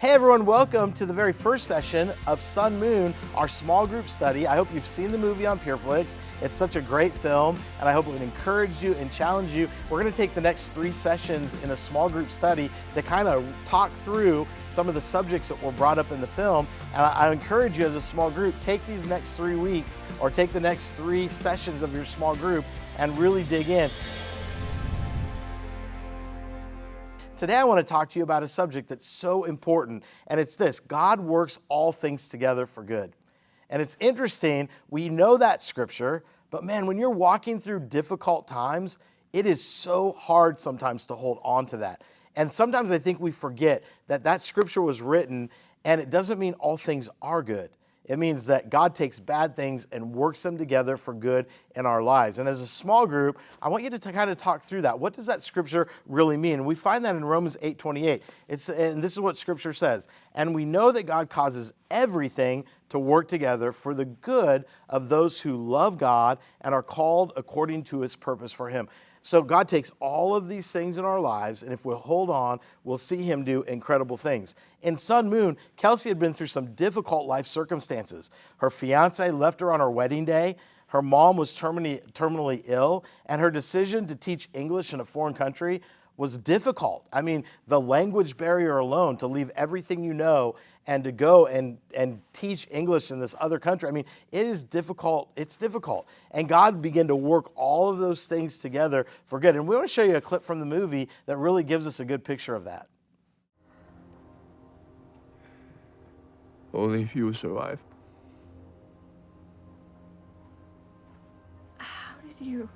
Hey everyone, welcome to the very first session of Sun Moon, our small group study. I hope you've seen the movie on Pure Flix. It's such a great film, and I hope it would encourage you and challenge you. We're going to take the next 3 sessions in a small group study to kind of talk through some of the subjects that were brought up in the film. And I encourage you as a small group, take these next 3 weeks or take the next 3 sessions of your small group and really dig in. Today I want to talk to you about a subject that's so important, and it's this: God works all things together for good. And it's interesting, we know that scripture, but man, when you're walking through difficult times, it is so hard sometimes to hold on to that. And sometimes I think we forget that that scripture was written, and it doesn't mean all things are good. It means that God takes bad things and works them together for good in our lives. And as a small group, I want you to kind of talk through that. What does that scripture really mean? And we find that in Romans 8:28. And this is what scripture says: "And we know that God causes everything to work together for the good of those who love God and are called according to his purpose for him." So God takes all of these things in our lives, and if we'll hold on, we'll see him do incredible things. In Sun Moon, Kelsey had been through some difficult life circumstances. Her fiance left her on her wedding day. Her mom was terminally ill, and her decision to teach English in a foreign country was difficult. I mean, the language barrier alone, to leave everything you know and to go and teach English in this other country, I mean, it is difficult. It's difficult. And God began to work all of those things together for good. And we want to show you a clip from the movie that really gives us a good picture of that. Only if you survive. How did you...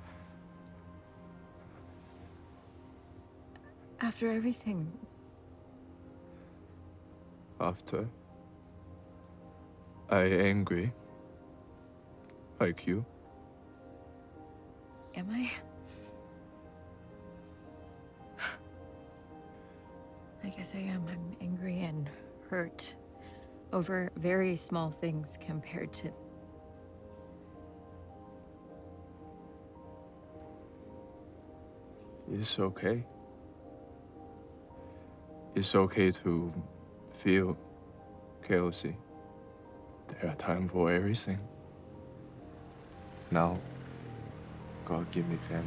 After everything... After I angry like you. Am I? I guess I am. I'm angry and hurt over very small things compared to... It's okay. It's okay to feel jealousy. There are times for everything. Now, God give me family.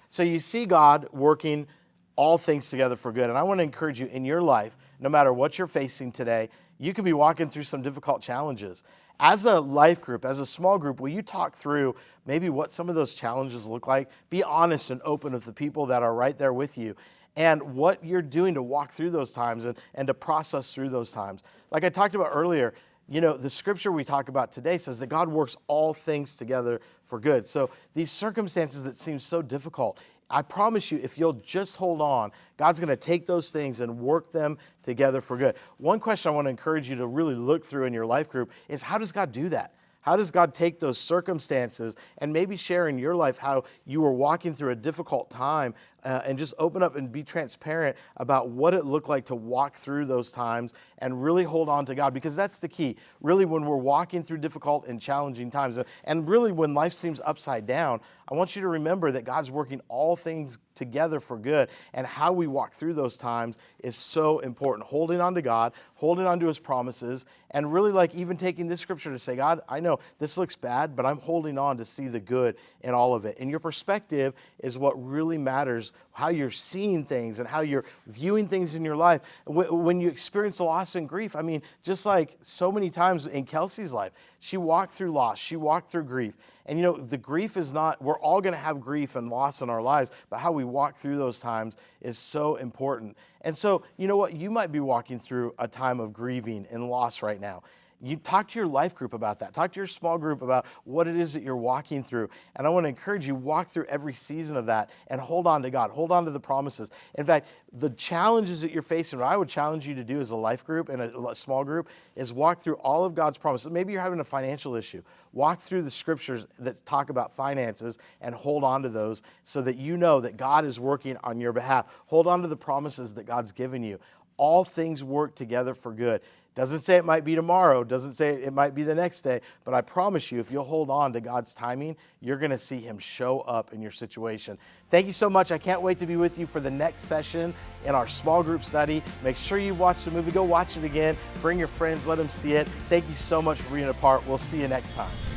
So you see God working all things together for good. And I want to encourage you in your life, no matter what you're facing today, you could be walking through some difficult challenges. As a life group, as a small group, will you talk through maybe what some of those challenges look like? Be honest and open with the people that are right there with you, and what you're doing to walk through those times and to process through those times. Like I talked about earlier, you know, the scripture we talk about today says that God works all things together for good. So these circumstances that seem so difficult, I promise you, if you'll just hold on, God's going to take those things and work them together for good. One question I want to encourage you to really look through in your life group is, how does God do that? How does God take those circumstances and maybe share in your life how you were walking through a difficult time and just open up and be transparent about what it looked like to walk through those times and really hold on to God? Because that's the key. Really, when we're walking through difficult and challenging times, and really when life seems upside down, I want you to remember that God's working all things together for good, and how we walk through those times is so important. Holding on to God, holding on to his promises, and really like even taking this scripture to say, God, I know this looks bad, but I'm holding on to see the good in all of it. And your perspective is what really matters, how you're seeing things and how you're viewing things in your life. When you experience loss and grief, I mean, just like so many times in Kelsey's life, she walked through loss, she walked through grief. And you know, the grief is not, we're all going to have grief and loss in our lives, but how we walk through those times is so important. And so, you know what, you might be walking through a time of grieving and loss right now. You talk to your life group about that. Talk to your small group about what it is that you're walking through. And I want to encourage you, walk through every season of that and hold on to God. Hold on to the promises. In fact, the challenges that you're facing, what I would challenge you to do as a life group and a small group, is walk through all of God's promises. Maybe you're having a financial issue. Walk through the scriptures that talk about finances and hold on to those so that you know that God is working on your behalf. Hold on to the promises that God's given you. all things work together for good. Doesn't say it might be tomorrow, doesn't say it might be the next day, but I promise you, if you'll hold on to God's timing, you're going to see him show up in your situation. Thank you so much. I can't wait to be with you for the next session in our small group study. Make sure you watch the movie. Go watch it again. Bring your friends. Let them see it. Thank you so much for being a part. We'll see you next time.